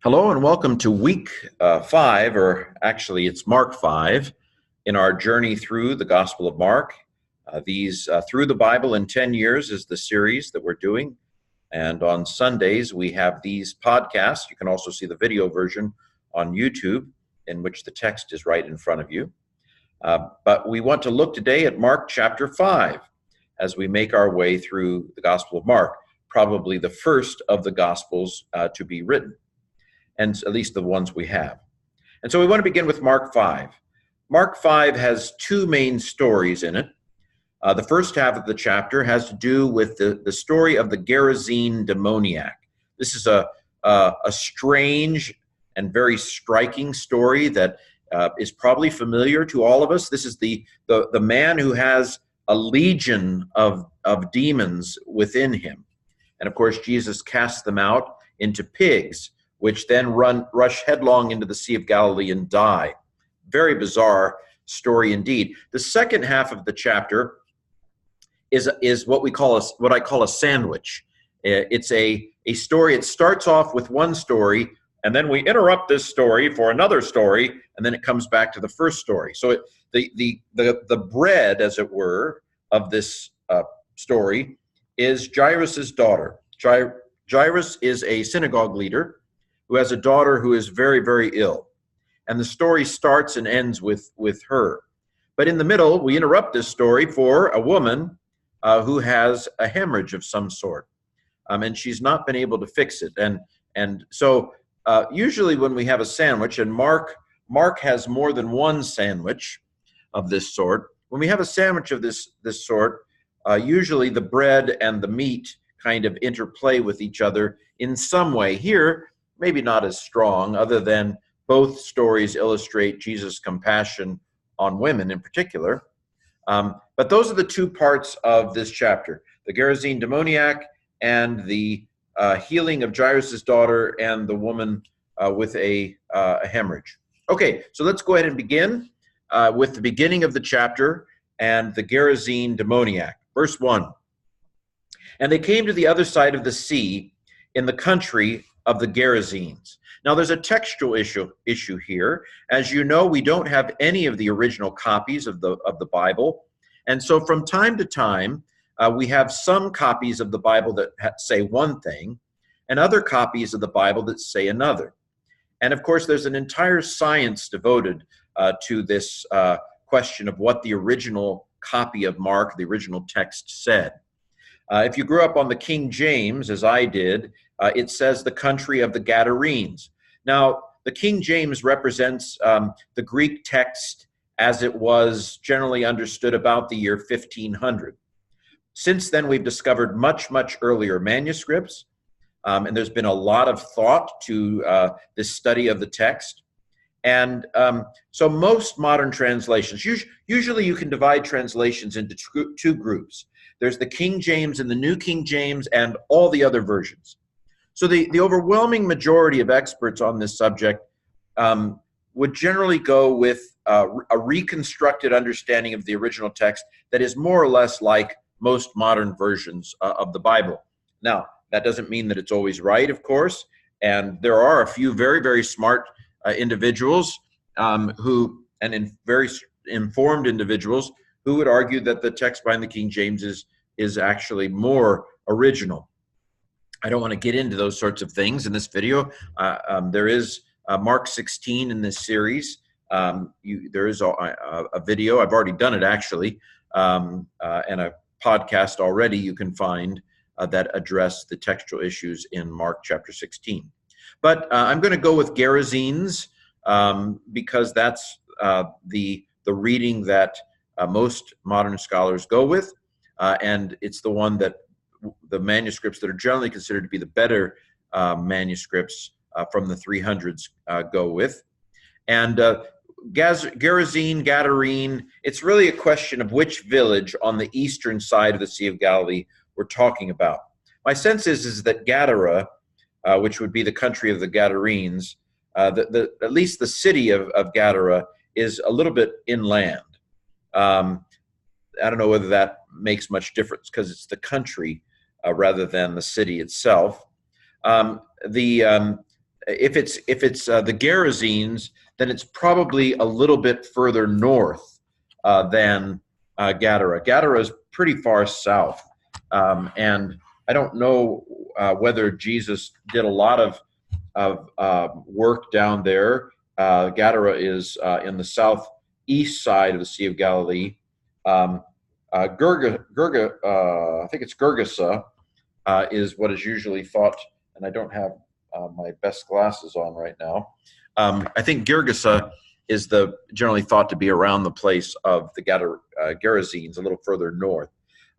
Hello and welcome to week 5, or actually it's Mark 5, in our journey through the Gospel of Mark. These Through the Bible in 10 Years is the series that we're doing. And on Sundays, we have these podcasts. You can also see the video version on YouTube, in which the text is right in front of you. But we want to look today at Mark chapter 5 as we make our way through the Gospel of Mark, probably the first of the Gospels to be written, and at least the ones we have. And so we want to begin with Mark 5. Mark 5 has two main stories in it. The first half of the chapter has to do with the story of the Gerasene demoniac. This is a strange and very striking story that is probably familiar to all of us. This is the man who has a legion of demons within him. And of course, Jesus casts them out into pigs, which then rush headlong into the Sea of Galilee and die. Very bizarre story indeed. The second half of the chapter is what I call a sandwich. It's a story. It starts off with one story, and then we interrupt this story for another story, and then it comes back to the first story. So the bread, as it were, of this story is Jairus' daughter. Jairus is a synagogue leader who has a daughter who is very, very ill. And the story starts and ends with her. But in the middle, we interrupt this story for a woman who has a hemorrhage of some sort. And she's not been able to fix it. And so usually when we have a sandwich, and Mark has more than one sandwich of this sort. When we have a sandwich of this sort, usually the bread and the meat kind of interplay with each other in some way. Here, maybe not as strong, other than both stories illustrate Jesus' compassion on women in particular. But those are the two parts of this chapter: the Gerasene demoniac and the healing of Jairus' daughter and the woman with a hemorrhage. Okay, so let's go ahead and begin with the beginning of the chapter and the Gerasene demoniac. Verse 1. And they came to the other side of the sea in the country of the Gerasenes. Now, there's a textual issue here. As you know, we don't have any of the original copies of the Bible. And so from time to time, we have some copies of the Bible that say one thing and other copies of the Bible that say another. And of course, there's an entire science devoted to this question of what the original copy of Mark, the original text, said. If you grew up on the King James, as I did, it says the country of the Gadarenes. Now, the King James represents the Greek text as it was generally understood about the year 1500. Since then, we've discovered much, much earlier manuscripts, and there's been a lot of thought to this study of the text. And so most modern translations, usually you can divide translations into two groups. There's the King James and the New King James and all the other versions. So the overwhelming majority of experts on this subject would generally go with a reconstructed understanding of the original text that is more or less like most modern versions of the Bible. Now, that doesn't mean that it's always right, of course, and there are a few very, very smart individuals very informed individuals who would argue that the text behind the King James is actually more original. I don't want to get into those sorts of things in this video. There is Mark 16 in this series. There is a video. I've already done it, actually, and a podcast already you can find that address the textual issues in Mark chapter 16. But I'm going to go with Gerasenes because that's the reading that most modern scholars go with, and it's the one that the manuscripts that are generally considered to be the better manuscripts from the 300s go with. And Gerasene, Gadarene, it's really a question of which village on the eastern side of the Sea of Galilee we're talking about. My sense is that Gadara, which would be the country of the Gadarenes, at least the city of Gadara, is a little bit inland. I don't know whether that makes much difference because it's the country rather than the city itself. if it's the Gerasenes, then it's probably a little bit further north than Gadara. Gadara is pretty far south, and I don't know whether Jesus did a lot of work down there. Gadara is in the southeast side of the Sea of Galilee. I think it's Gergesa, is what is usually thought, and I don't have my best glasses on right now. I think Gergesa is generally thought to be around the place of the Gerasenes, a little further north.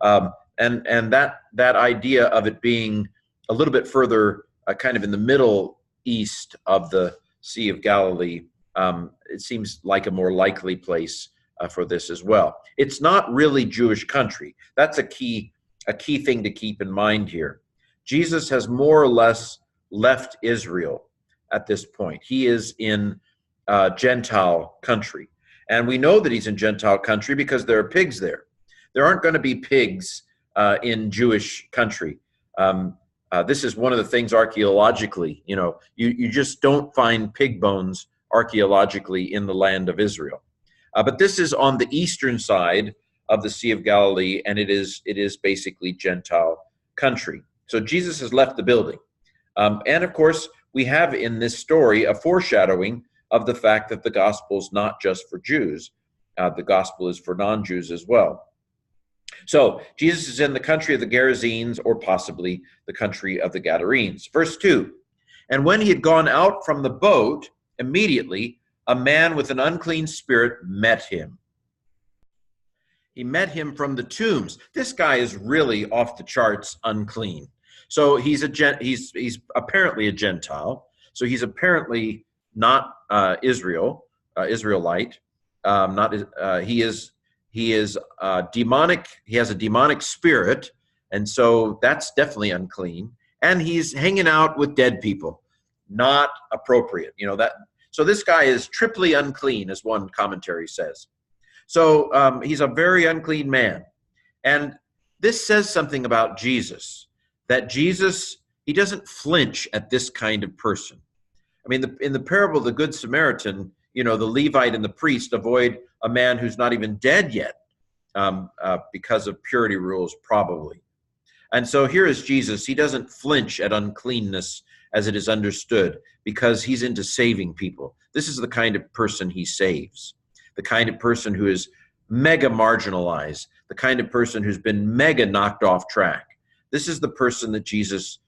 And that idea of it being a little bit further, kind of in the middle east of the Sea of Galilee, it seems like a more likely place for this as well. It's not really Jewish country. That's a key thing to keep in mind here. Jesus has more or less left Israel at this point. He is in Gentile country. And we know that he's in Gentile country because there are pigs there. There aren't going to be pigs in Jewish country. This is one of the things archaeologically, you just don't find pig bones archaeologically in the land of Israel. But this is on the eastern side of the Sea of Galilee, and it is basically Gentile country. So Jesus has left the building. And of course, we have in this story a foreshadowing of the fact that the gospel is not just for Jews. The gospel is for non-Jews as well. So Jesus is in the country of the Gerasenes, or possibly the country of the Gadarenes. Verse 2, and when he had gone out from the boat, immediately a man with an unclean spirit met him. He met him from the tombs. This guy is really off the charts unclean. So he's apparently a Gentile. So he's apparently not Israelite. He is demonic. He has a demonic spirit, and so that's definitely unclean. And he's hanging out with dead people, not appropriate. So this guy is triply unclean, as one commentary says. So he's a very unclean man, and this says something about Jesus. That Jesus, he doesn't flinch at this kind of person. I mean, in the parable of the Good Samaritan, the Levite and the priest avoid a man who's not even dead yet because of purity rules, probably. And so here is Jesus. He doesn't flinch at uncleanness as it is understood because he's into saving people. This is the kind of person he saves, the kind of person who is mega marginalized, the kind of person who's been mega knocked off track. This is the person that Jesus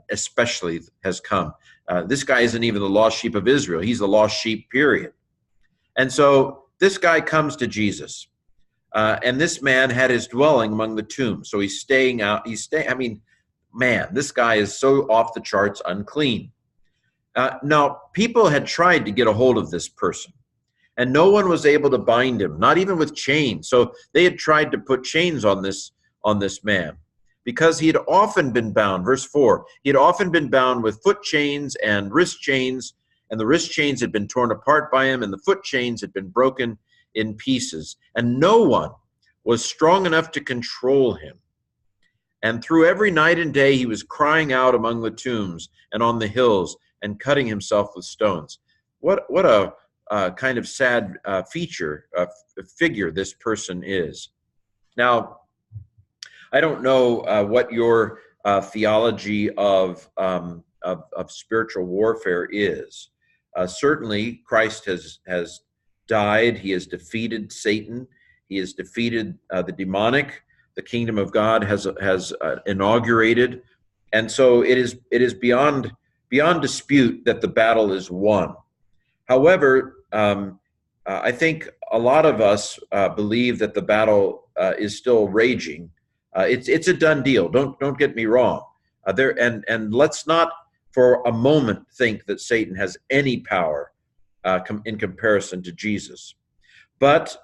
especially has come. This guy isn't even the lost sheep of Israel. He's the lost sheep, period. And so this guy comes to Jesus. And this man had his dwelling among the tombs. So he's staying out. This guy is so off the charts unclean. Now, people had tried to get a hold of this person. And no one was able to bind him, not even with chains. So they had tried to put chains on this man, because he had often been bound. Verse 4, he had often been bound with foot chains and wrist chains, and the wrist chains had been torn apart by him, and the foot chains had been broken in pieces. And no one was strong enough to control him. And through every night and day he was crying out among the tombs and on the hills and cutting himself with stones. What a kind of sad figure this person is. Now, I don't know what your theology of spiritual warfare is. Certainly, Christ has died. He has defeated Satan. He has defeated the demonic. The kingdom of God has inaugurated, and so it is beyond dispute that the battle is won. However, I think a lot of us believe that the battle is still raging. It's a done deal. Don't get me wrong. And let's not for a moment think that Satan has any power in comparison to Jesus. But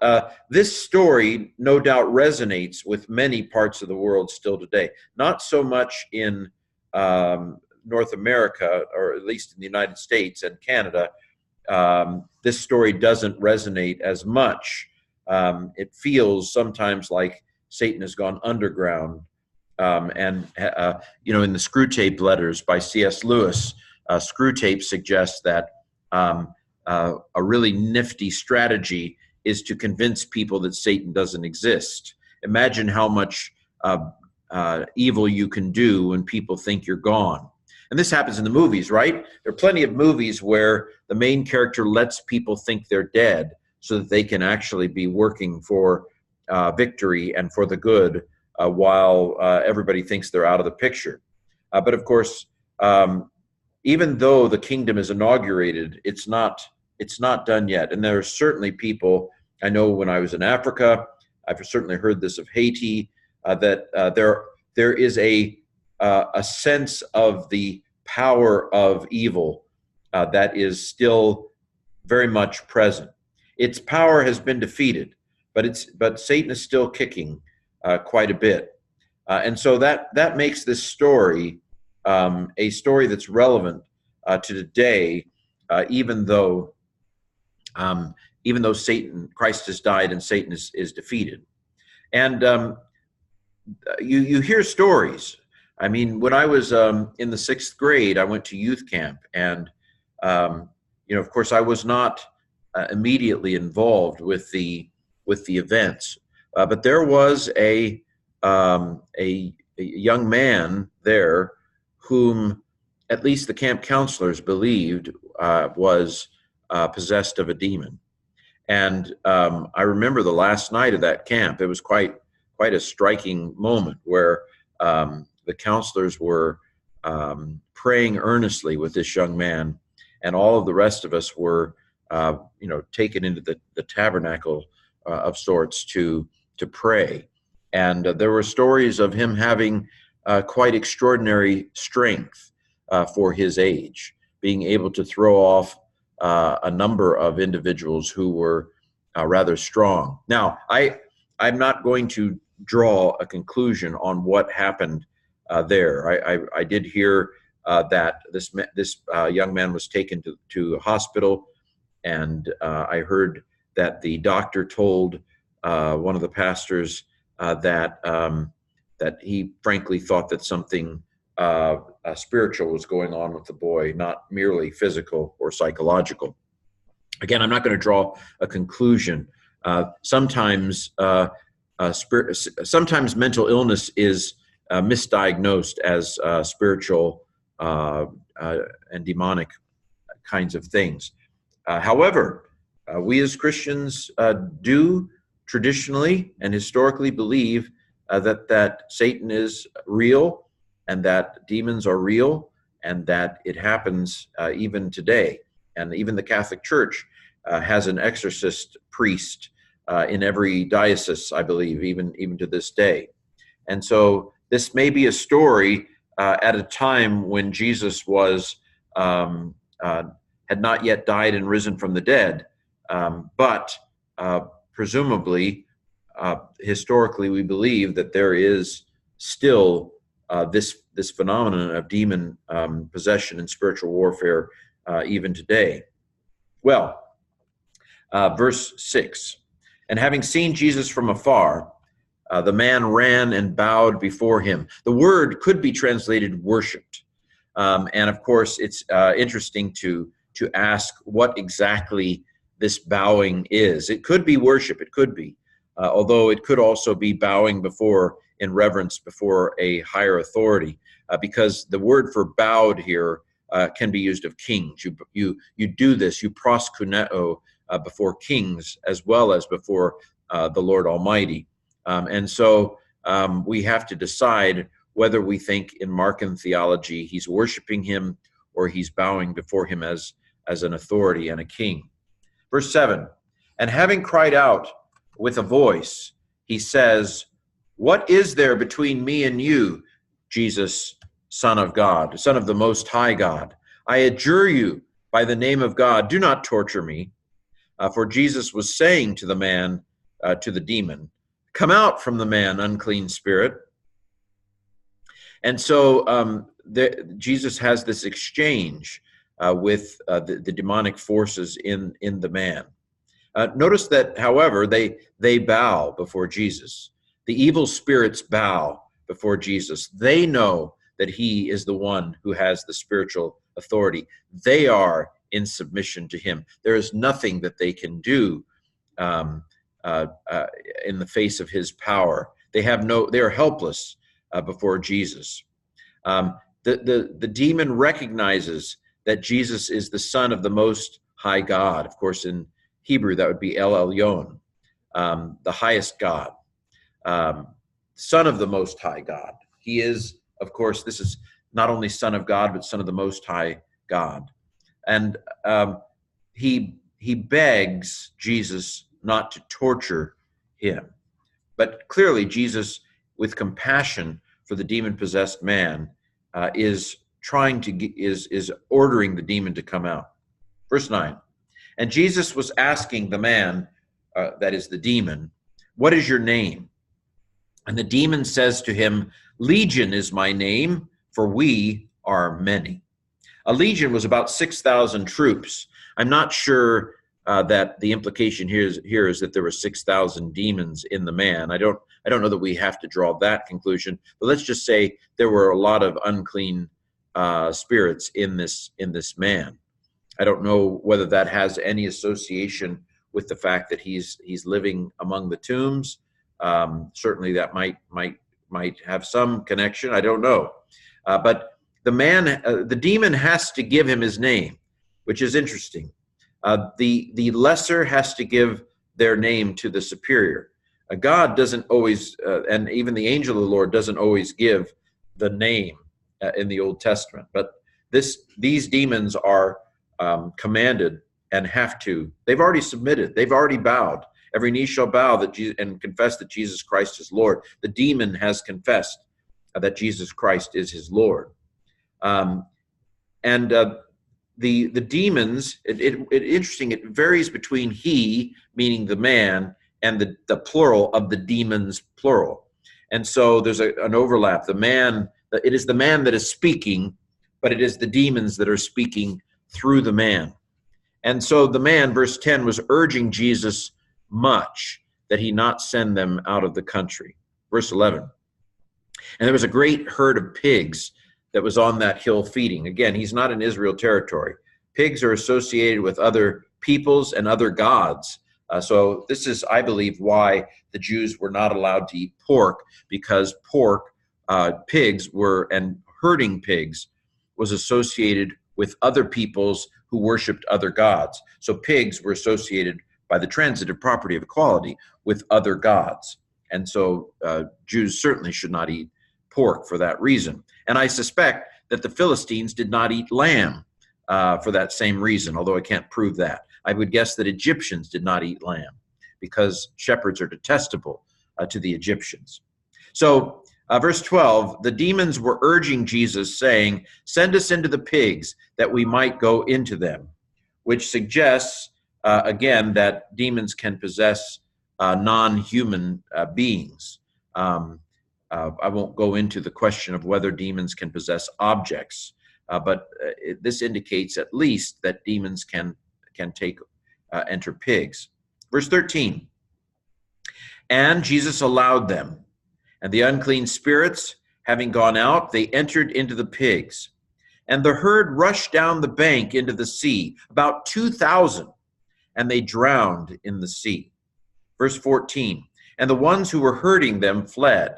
this story no doubt resonates with many parts of the world still today. Not so much in North America, or at least in the United States and Canada. This story doesn't resonate as much. It feels sometimes like Satan has gone underground. In the Screw Tape Letters by C.S. Lewis, Screw Tape suggests that a really nifty strategy is to convince people that Satan doesn't exist. Imagine how much evil you can do when people think you're gone. And this happens in the movies, right? There are plenty of movies where the main character lets people think they're dead so that they can actually be working for victory and for the good while everybody thinks they're out of the picture. But of course, even though the kingdom is inaugurated, it's not done yet. And there are certainly people, I know when I was in Africa, I've certainly heard this of Haiti, that there is a sense of the power of evil that is still very much present. Its power has been defeated, but Satan is still kicking quite a bit, and so that makes this story a story that's relevant to today, even though Christ has died and Satan is defeated. And you hear stories. I mean, when I was in the 6th grade, I went to youth camp, and of course, I was not immediately involved with the events, but there was a young man there whom at least the camp counselors believed was possessed of a demon. And I remember the last night of that camp. It was quite a striking moment where the counselors were praying earnestly with this young man, and all of the rest of us were, taken into the tabernacle of sorts to pray. And there were stories of him having quite extraordinary strength for his age, being able to throw off a number of individuals who were rather strong. Now, I'm not going to draw a conclusion on what happened there. I did hear that this young man was taken to a hospital, and I heard that the doctor told one of the pastors that he frankly thought that something spiritual was going on with the boy, not merely physical or psychological. Again, I'm not going to draw a conclusion. Sometimes mental illness is misdiagnosed as spiritual and demonic kinds of things. However, we as Christians do traditionally and historically believe that Satan is real, and that demons are real, and that it happens even today. And even the Catholic Church has an exorcist priest in every diocese, I believe, even to this day. And so this may be a story at a time when Jesus was had not yet died and risen from the dead, but presumably, historically, we believe that there is still this phenomenon of demon possession and spiritual warfare even today. Well, verse 6, and having seen Jesus from afar, the man ran and bowed before him. The word could be translated worshipped. And of course, it's interesting to ask what exactly this bowing is. It could be worship, it could be, although it could also be bowing before, in reverence before a higher authority, because the word for bowed here can be used of kings. You do this, you proskuneo before kings as well as before the Lord Almighty. And so we have to decide whether we think in Markan theology he's worshiping him or he's bowing before him as an authority and a king. Verse 7, and having cried out with a voice, he says, what is there between me and you, Jesus, Son of God, Son of the Most High God? I adjure you by the name of God, do not torture me. For Jesus was saying to the man, to the demon, come out from the man, unclean spirit. And so Jesus has this exchange with the demonic forces in the man. Notice that, however, they bow before Jesus. The evil spirits bow before Jesus. They know that he is the one who has the spiritual authority. They are in submission to him. There is nothing that they can do um, in the face of his power. They are helpless before Jesus. The demon recognizes that Jesus is the Son of the Most High God. Of course, in Hebrew, that would be El Elyon, the highest God, Son of the Most High God. He is, of course, this is not only Son of God, but Son of the Most High God. And he begs Jesus not to torture him. But clearly, Jesus, with compassion for the demon-possessed man, is ordering the demon to come out. Verse 9. And Jesus was asking the man, that is the demon, "What is your name?" And the demon says to him, "Legion is my name, for we are many." A legion was about 6,000 troops. I'm not sure that the implication here is that there were 6,000 demons in the man. I don't know that we have to draw that conclusion, but let's just say there were a lot of unclean spirits in this man. I don't know whether that has any association with the fact that he's living among the tombs. Certainly, that might have some connection. I don't know, but the demon has to give him his name, which is interesting. The lesser has to give their name to the superior. God doesn't always, and even the angel of the Lord doesn't always give the name in the Old Testament. But these demons are commanded and have to. They've already submitted. They've already bowed. Every knee shall bow and confess that Jesus Christ is Lord. The demon has confessed that Jesus Christ is his Lord. The demons, interesting, it varies between he, meaning the man, and the plural of the demons, plural. And so there's an overlap. It is the man that is speaking, but it is the demons that are speaking through the man. And so the man, verse 10, was urging Jesus much that he not send them out of the country. Verse 11, and there was a great herd of pigs that was on that hill feeding. Again, he's not in Israel territory. Pigs are associated with other peoples and other gods. So this is, I believe, why the Jews were not allowed to eat pork, because pigs and herding pigs was associated with other peoples who worshipped other gods. So pigs were associated by the transitive property of equality with other gods. And so Jews certainly should not eat pork for that reason. And I suspect that the Philistines did not eat lamb for that same reason, although I can't prove that. I would guess that Egyptians did not eat lamb because shepherds are detestable to the Egyptians. So verse 12, the demons were urging Jesus, saying, "Send us into the pigs that we might go into them," which suggests, again, that demons can possess non-human beings. I won't go into the question of whether demons can possess objects, but this indicates at least that demons can enter pigs. Verse 13, and Jesus allowed them, and the unclean spirits, having gone out, they entered into the pigs. And the herd rushed down the bank into the sea, about 2,000, and they drowned in the sea. Verse 14, and the ones who were herding them fled,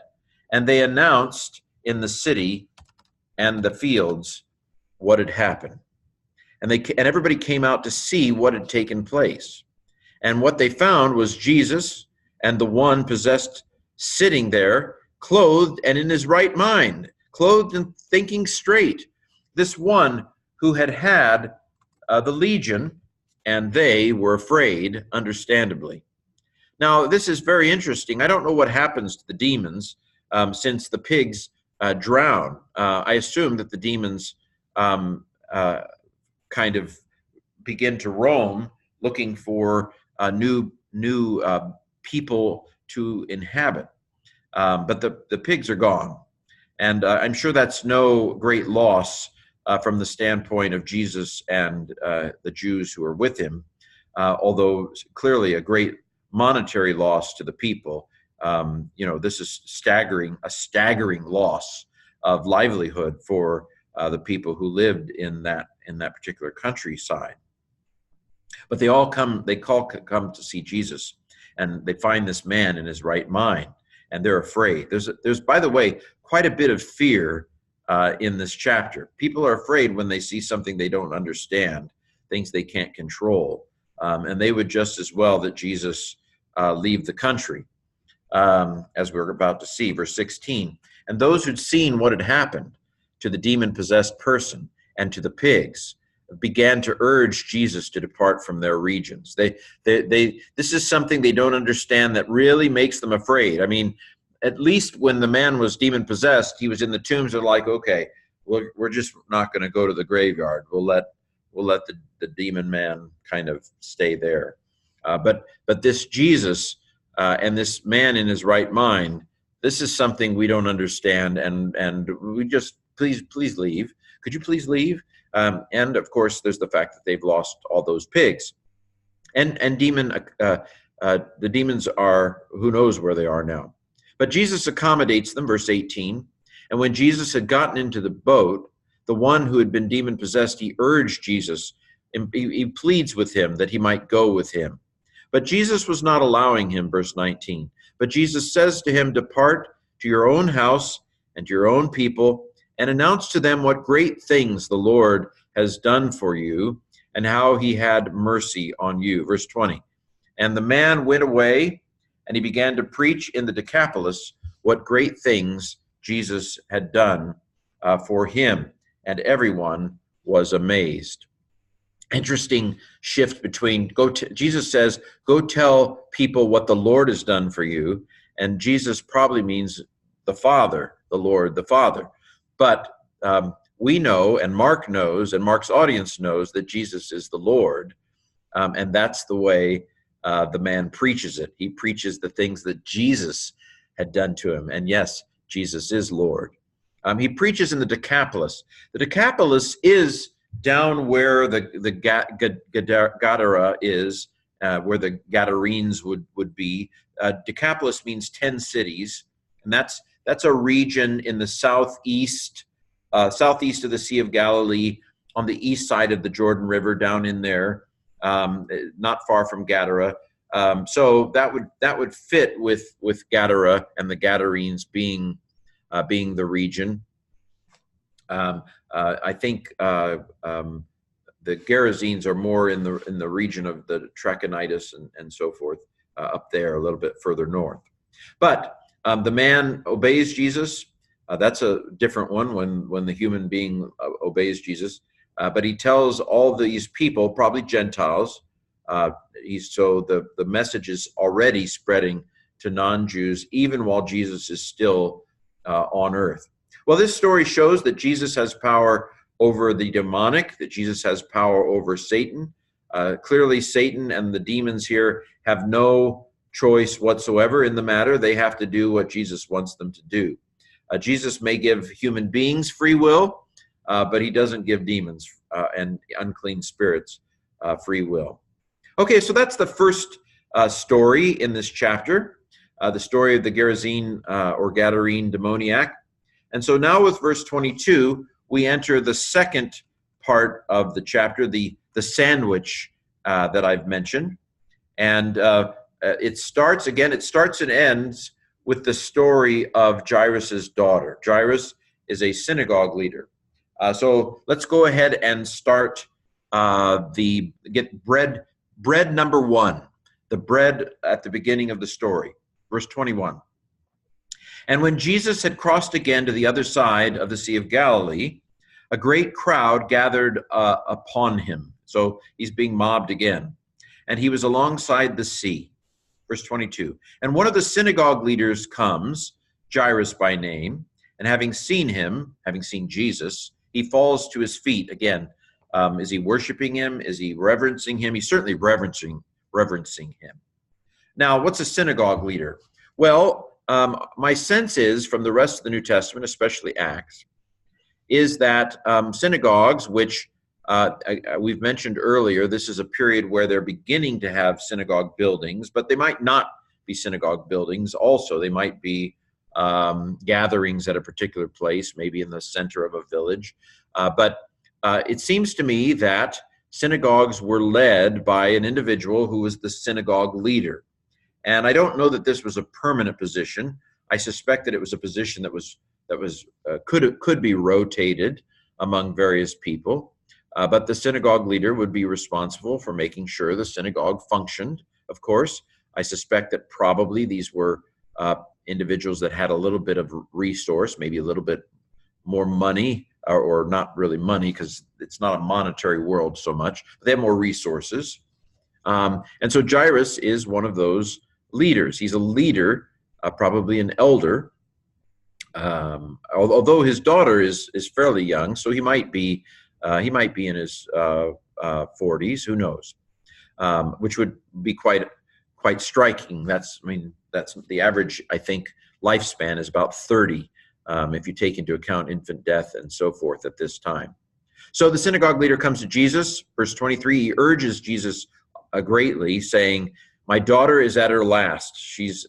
and they announced in the city and the fields what had happened. And everybody came out to see what had taken place. And what they found was Jesus and the one possessed sitting there, clothed and in his right mind, clothed and thinking straight. This one who had the legion, and they were afraid, understandably. Now, this is very interesting. I don't know what happens to the demons since the pigs drown. I assume that the demons kind of begin to roam, looking for new people to inhabit. But the pigs are gone. And I'm sure that's no great loss from the standpoint of Jesus and the Jews who are with him, although clearly a great monetary loss to the people. This is a staggering loss of livelihood for the people who lived in that particular countryside. But they all come to see Jesus, and they find this man in his right mind, and they're afraid. There's by the way, quite a bit of fear in this chapter. People are afraid when they see something they don't understand, things they can't control, and they would just as well that Jesus leave the country, as we're about to see. Verse 16, and those who'd seen what had happened to the demon-possessed person and to the pigs began to urge Jesus to depart from their regions. This is something they don't understand that really makes them afraid. I mean, at least when the man was demon-possessed, he was in the tombs. They're like, okay, we're just not going to go to the graveyard. We'll let the demon man kind of stay there. But this Jesus and this man in his right mind, this is something we don't understand, and we just please leave. Could you please leave? And of course, there's the fact that they've lost all those pigs, and the demons are, who knows where they are now. But Jesus accommodates them, verse 18. And when Jesus had gotten into the boat, the one who had been demon-possessed, he urged Jesus, and he pleads with him that he might go with him. But Jesus was not allowing him, verse 19. But Jesus says to him, depart to your own house and to your own people, and announce to them what great things the Lord has done for you, and how he had mercy on you. Verse 20. And the man went away, and he began to preach in the Decapolis what great things Jesus had done for him, and everyone was amazed. Interesting shift between Jesus says, go tell people what the Lord has done for you, and Jesus probably means the Father, the Lord, the Father. But we know, and Mark knows, and Mark's audience knows that Jesus is the Lord, and that's the way the man preaches it. He preaches the things that Jesus had done to him, and yes, Jesus is Lord. He preaches in the Decapolis. The Decapolis is down where the Gadara is, where the Gadarenes would be. Decapolis means 10 cities, and that's a region in the southeast of the Sea of Galilee, on the east side of the Jordan River, down in there, not far from Gadara. So that would fit with Gadara and the Gadarenes being the region. I think the Gerasenes are more in the region of the Trachonitis and so forth, up there a little bit further north. But the man obeys Jesus. That's a different one when the human being obeys Jesus. But he tells all these people, probably Gentiles, so the message is already spreading to non-Jews, even while Jesus is still on earth. Well, this story shows that Jesus has power over the demonic, that Jesus has power over Satan. Clearly, Satan and the demons here have no choice whatsoever in the matter. They have to do what Jesus wants them to do. Jesus may give human beings free will, but he doesn't give demons and unclean spirits free will. Okay, so that's the first story in this chapter, the story of the Gerasene or Gadarene demoniac. And so now with verse 22, we enter the second part of the chapter, the sandwich that I've mentioned. And it starts and ends with the story of Jairus' daughter. Jairus is a synagogue leader. So let's go ahead and start get bread number one, the bread at the beginning of the story. Verse 21. And when Jesus had crossed again to the other side of the Sea of Galilee, a great crowd gathered upon him. So he's being mobbed again. And he was alongside the sea. Verse 22. And one of the synagogue leaders comes, Jairus by name, and having seen Jesus, he falls to his feet. Again, is he worshiping him? Is he reverencing him? He's certainly reverencing him. Now, what's a synagogue leader? Well, my sense is from the rest of the New Testament, especially Acts, is that synagogues, which we've mentioned earlier, this is a period where they're beginning to have synagogue buildings, but they might not be synagogue buildings. Also, they might be gatherings at a particular place, maybe in the center of a village. But it seems to me that synagogues were led by an individual who was the synagogue leader. And I don't know that this was a permanent position. I suspect that it was a position that could be rotated among various people. But the synagogue leader would be responsible for making sure the synagogue functioned, of course. I suspect that probably these were individuals that had a little bit of resource, maybe a little bit more money, or not really money because it's not a monetary world so much, but they have more resources. And so Jairus is one of those leaders. He's a leader, probably an elder, although his daughter is fairly young, so he might be in his 40s. Who knows? Which would be quite striking. That's the average, I think, lifespan is about 30, if you take into account infant death and so forth at this time. So the synagogue leader comes to Jesus, verse 23. He urges Jesus greatly, saying, "My daughter is at her last. She's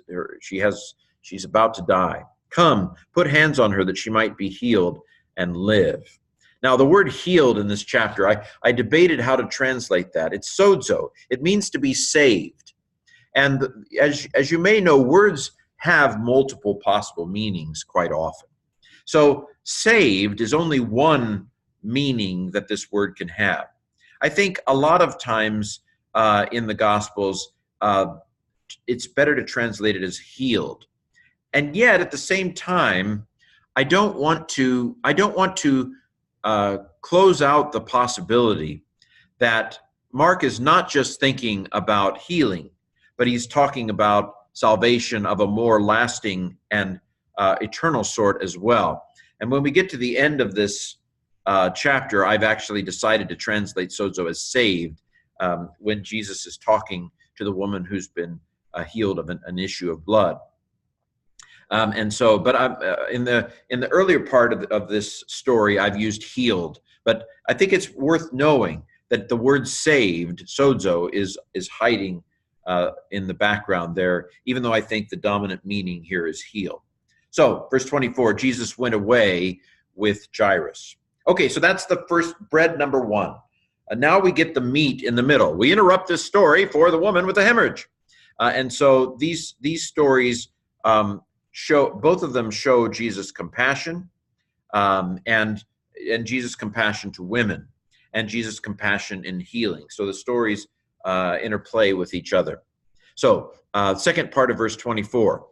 about to die. Come, put hands on her that she might be healed and live." Now, the word healed in this chapter, I debated how to translate that. It's sozo. It means to be saved. And as you may know, words have multiple possible meanings quite often. So saved is only one meaning that this word can have. I think a lot of times in the Gospels, it's better to translate it as healed. And yet, at the same time, I don't want to close out the possibility that Mark is not just thinking about healing, but he's talking about salvation of a more lasting and eternal sort as well. And when we get to the end of this chapter, I've actually decided to translate sozo as saved when Jesus is talking to the woman who's been healed of an issue of blood. But I'm in the earlier part of this story, I've used healed. But I think it's worth knowing that the word saved, sozo, is hiding in the background there, even though I think the dominant meaning here is healed. So, verse 24, Jesus went away with Jairus. Okay, so that's the first bread number one. And now we get the meat in the middle. We interrupt this story for the woman with the hemorrhage. And so these stories both of them show Jesus' compassion, and Jesus' compassion to women, and Jesus' compassion in healing. So the stories interplay with each other. So second part of verse 24.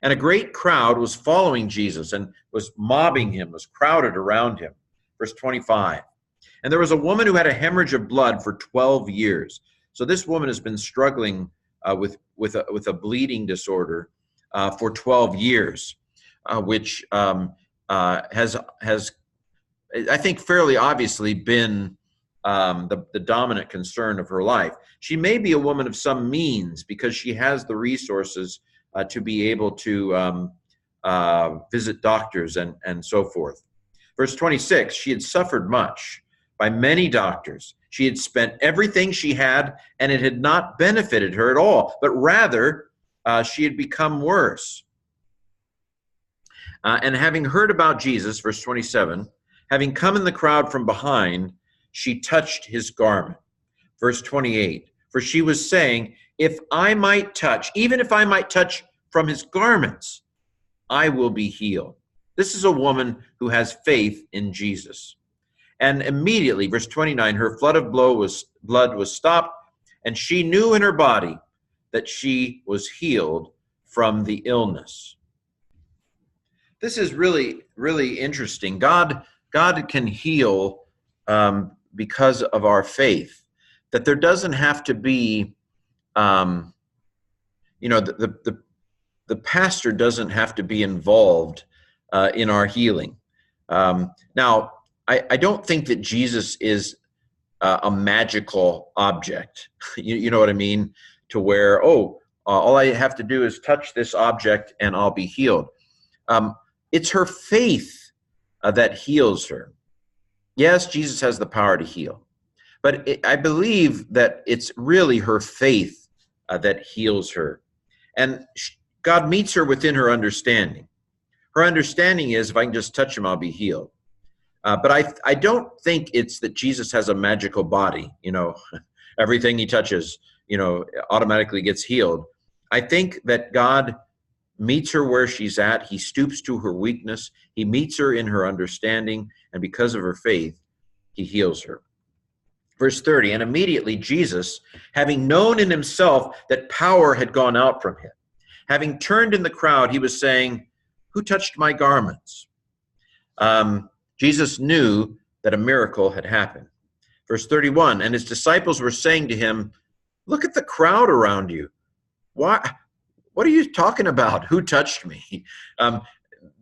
And a great crowd was following Jesus and was mobbing him, was crowded around him. Verse 25. And there was a woman who had a hemorrhage of blood for 12 years. So this woman has been struggling with a bleeding disorder for 12 years, which has I think fairly obviously been the dominant concern of her life. She may be a woman of some means because she has the resources to be able to visit doctors and so forth. Verse 26, she had suffered much by many doctors. She had spent everything she had, and it had not benefited her at all, but rather she had become worse. And having heard about Jesus, verse 27, having come in the crowd from behind, she touched his garment. Verse 28, for she was saying, if I might touch, even if I might touch from his garments, I will be healed. This is a woman who has faith in Jesus. And immediately, verse 29, her flood of blood was stopped, and she knew in her body that she was healed from the illness. This is really, really interesting. God can heal because of our faith. That there doesn't have to be, the pastor doesn't have to be involved in our healing. Now, I don't think that Jesus is a magical object. You know what I mean? To where, all I have to do is touch this object and I'll be healed. It's her faith that heals her. Yes, Jesus has the power to heal. But I believe that it's really her faith that heals her. And God meets her within her understanding. Her understanding is, if I can just touch him, I'll be healed. But I don't think it's that Jesus has a magical body, everything he touches, automatically gets healed. I think that God meets her where she's at. He stoops to her weakness. He meets her in her understanding, and because of her faith, he heals her. Verse 30, and immediately Jesus, having known in himself that power had gone out from him, having turned in the crowd, he was saying, who touched my garments? Jesus knew that a miracle had happened. Verse 31, and his disciples were saying to him, look at the crowd around you. What are you talking about? Who touched me?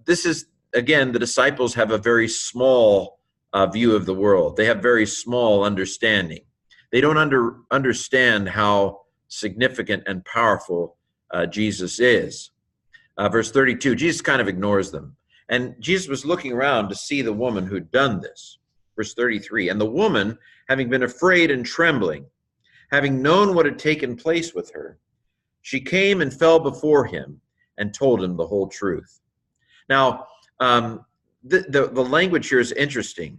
This is, again, the disciples have a very small view of the world. They have very small understanding. They don't understand how significant and powerful Jesus is. Verse 32, Jesus kind of ignores them. And Jesus was looking around to see the woman who'd done this. Verse 33, and the woman, having been afraid and trembling, having known what had taken place with her, she came and fell before him and told him the whole truth. Now, the language here is interesting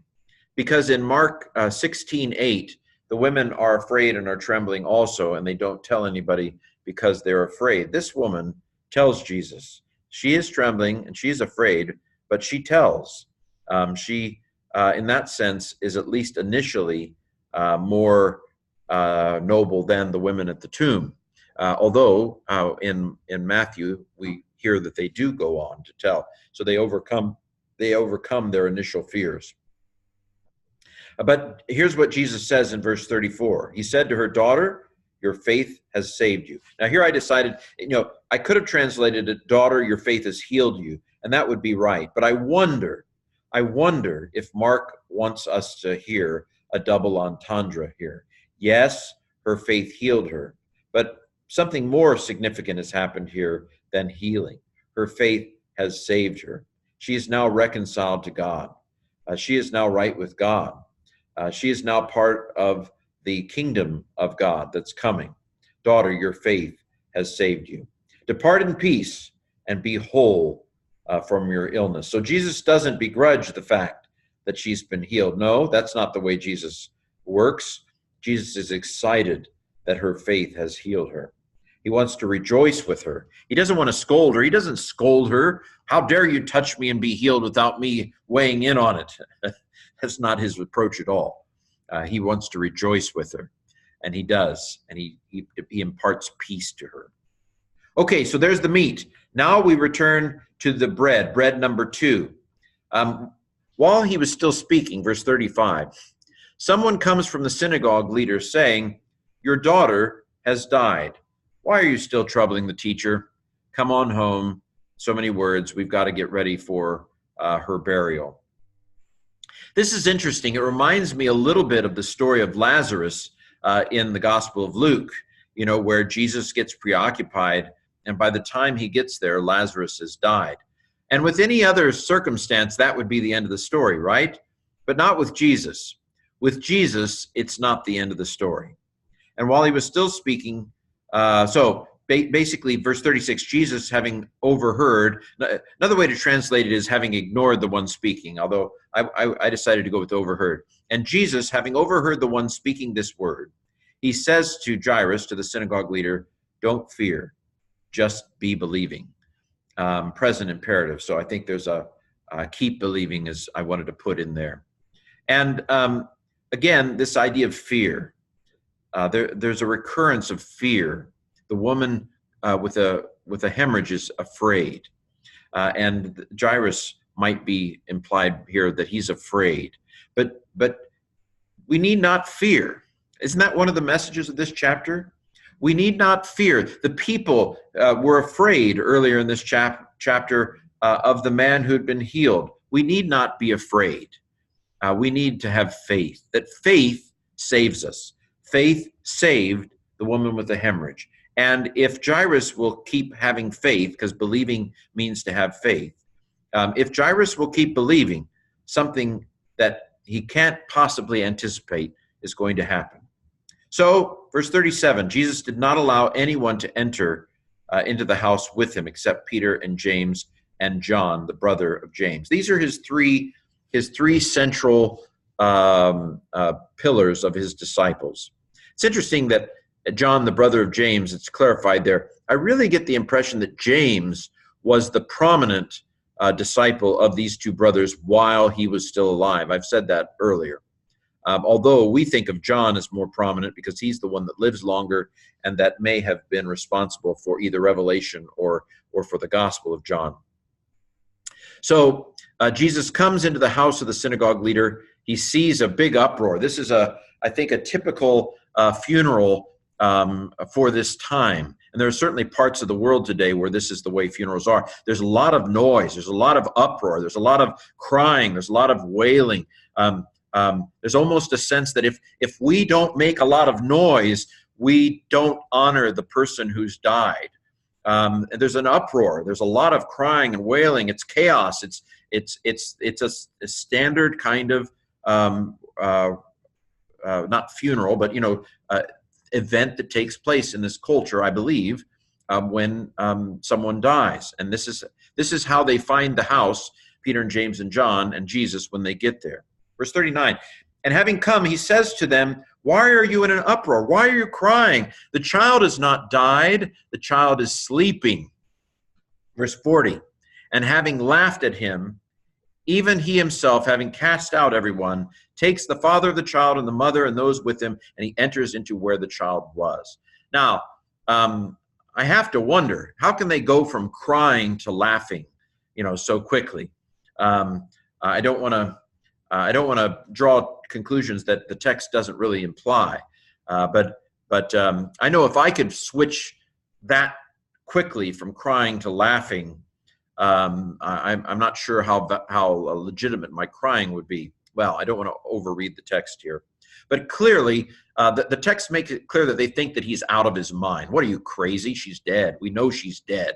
because in Mark 16:8, the women are afraid and are trembling also, and they don't tell anybody because they're afraid. This woman tells Jesus. She is trembling and she is afraid, but she tells. She, in that sense, is at least initially more noble than the women at the tomb. Although in Matthew, we hear that they do go on to tell. So they overcome their initial fears. But here's what Jesus says in verse 34. He said to her, daughter, your faith has saved you. Now here I decided, I could have translated it, daughter, your faith has healed you, and that would be right. But I wonder if Mark wants us to hear a double entendre here. Yes, her faith healed her, but something more significant has happened here than healing. Her faith has saved her. She is now reconciled to God. She is now right with God. She is now part of the kingdom of God that's coming. Daughter, your faith has saved you. Depart in peace and be whole from your illness. So Jesus doesn't begrudge the fact that she's been healed. No, that's not the way Jesus works. Jesus is excited that her faith has healed her. He wants to rejoice with her. He doesn't want to scold her. He doesn't scold her. How dare you touch me and be healed without me weighing in on it? That's not his approach at all. He wants to rejoice with her, and he does, and he imparts peace to her. Okay, so there's the meat. Now we return to the bread number 2. While he was still speaking, verse 35, someone comes from the synagogue leader saying, your daughter has died. Why are you still troubling the teacher? Come on home. So many words. We've got to get ready for her burial. This is interesting. It reminds me a little bit of the story of Lazarus in the Gospel of Luke, where Jesus gets preoccupied, and by the time he gets there, Lazarus has died. And with any other circumstance, that would be the end of the story, right? But not with Jesus. With Jesus, it's not the end of the story. And while he was still speaking, basically, verse 36, Jesus having overheard, another way to translate it is having ignored the one speaking, although I decided to go with overheard. And Jesus, having overheard the one speaking this word, he says to Jairus, to the synagogue leader, don't fear, just be believing. Present imperative. So I think there's a keep believing as I wanted to put in there. And again, this idea of fear. There's a recurrence of fear. The woman with a hemorrhage is afraid, and Jairus might be implied here that he's afraid. But we need not fear. Isn't that one of the messages of this chapter? We need not fear. The people were afraid earlier in this chapter of the man who had been healed. We need not be afraid. We need to have faith. That faith saves us. Faith saved the woman with the hemorrhage. And if Jairus will keep having faith, because believing means to have faith, if Jairus will keep believing, something that he can't possibly anticipate is going to happen. So, verse 37, Jesus did not allow anyone to enter into the house with him except Peter and James and John, the brother of James. These are his 3 his three central pillars of his disciples. It's interesting that John, the brother of James, it's clarified there. I really get the impression that James was the prominent disciple of these two brothers while he was still alive. I've said that earlier. Although we think of John as more prominent because he's the one that lives longer and that may have been responsible for either Revelation or for the Gospel of John. So Jesus comes into the house of the synagogue leader. He sees a big uproar. This is, I think, a typical funeral for this time. And there are certainly parts of the world today where this is the way funerals are. There's a lot of noise. There's a lot of uproar. There's a lot of crying. There's a lot of wailing. There's almost a sense that if we don't make a lot of noise, we don't honor the person who's died. And there's an uproar. There's a lot of crying and wailing. It's chaos. It's a standard kind of not funeral, but event that takes place in this culture, I believe, when someone dies. And this is how they find the house, Peter and James and John and Jesus, when they get there. Verse 39, and having come, he says to them, why are you in an uproar? Why are you crying? The child has not died. The child is sleeping. Verse 40, and having laughed at him, even he himself, having cast out everyone, takes the father of the child and the mother and those with him, and he enters into where the child was. Now, I have to wonder, how can they go from crying to laughing, so quickly? I don't want to draw conclusions that the text doesn't really imply, but I know if I could switch that quickly from crying to laughing, I'm not sure how legitimate my crying would be. Well, I don't want to overread the text here, but clearly the text makes it clear that they think that he's out of his mind. What are you, crazy? She's dead. We know she's dead.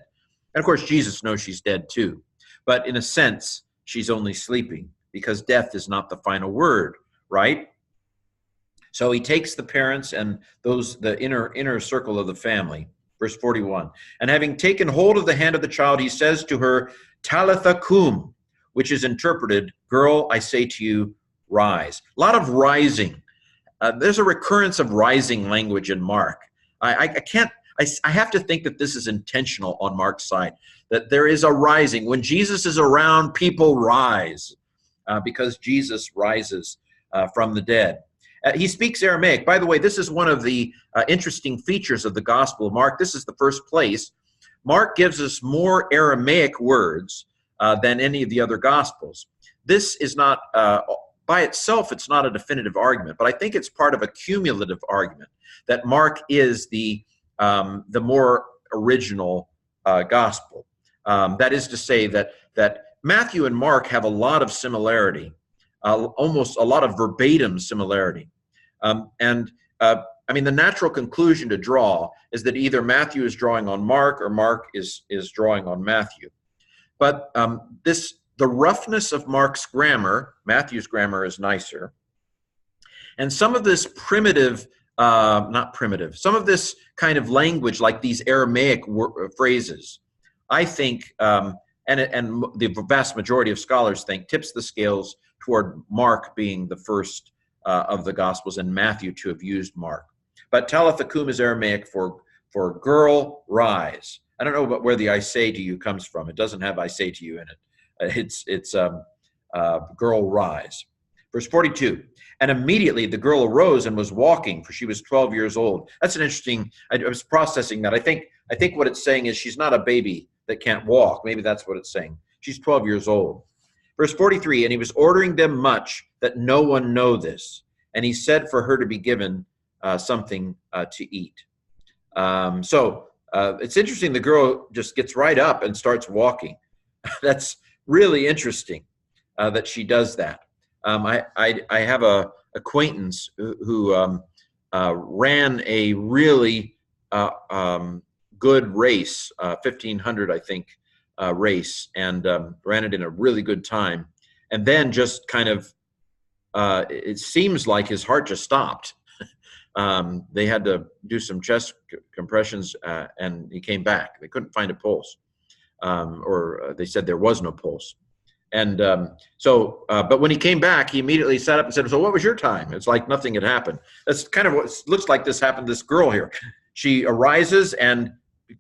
And of course, Jesus knows she's dead too. But in a sense, she's only sleeping because death is not the final word, right? So he takes the parents and the inner circle of the family. Verse 41, and having taken hold of the hand of the child, he says to her, Talitha cum, which is interpreted, girl, I say to you, rise. A lot of rising. There's a recurrence of rising language in Mark. I have to think that this is intentional on Mark's side, that there is a rising. When Jesus is around, people rise because Jesus rises from the dead. He speaks Aramaic. By the way, this is one of the interesting features of the Gospel of Mark. This is the first place. Mark gives us more Aramaic words than any of the other Gospels. This is not, by itself, it's not a definitive argument, but I think it's part of a cumulative argument that Mark is the more original Gospel. That is to say that Matthew and Mark have a lot of similarity, almost a lot of verbatim similarity. The natural conclusion to draw is that either Matthew is drawing on Mark or Mark is drawing on Matthew. But the roughness of Mark's grammar, Matthew's grammar is nicer, and some of this some of this kind of language, like these Aramaic phrases, I think, and the vast majority of scholars think, tips the scales toward Mark being the first of the Gospels and Matthew to have used Mark. But Talitha cum is Aramaic for girl, rise. I don't know about where the I say to you comes from. It doesn't have I say to you in it. It's girl, rise. Verse 42, and immediately the girl arose and was walking, for she was 12 years old. That's an interesting, I was processing that. I think what it's saying is she's not a baby that can't walk. Maybe that's what it's saying. She's 12 years old. Verse 43, and he was ordering them much that no one know this. And he said for her to be given something to eat. So it's interesting. The girl just gets right up and starts walking. That's really interesting that she does that. I have a acquaintance who ran a really good race, 1500, I think, race, and ran it in a really good time. And then just kind of, it seems like his heart just stopped. They had to do some chest compressions, and he came back. They couldn't find a pulse, or they said there was no pulse. And but when he came back, he immediately sat up and said, "So what was your time?" It's like nothing had happened. That's kind of what looks like this happened to this girl here. She arises and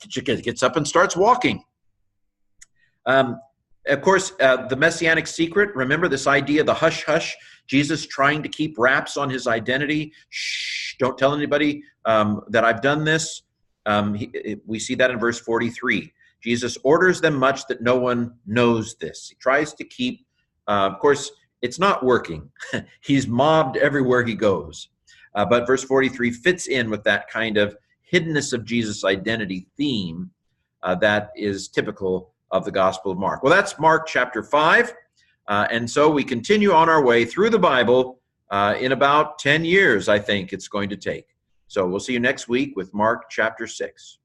she gets up and starts walking. Of course, the messianic secret, remember this idea, the hush hush, Jesus trying to keep wraps on his identity. Shh, don't tell anybody that I've done this. We see that in verse 43. Jesus orders them much that no one knows this. He tries to keep, of course, it's not working. He's mobbed everywhere he goes. But verse 43 fits in with that kind of hiddenness of Jesus' identity theme that is typical of the Gospel of Mark. Well, that's Mark chapter 5. And so we continue on our way through the Bible in about 10 years, I think it's going to take. So we'll see you next week with Mark chapter 6.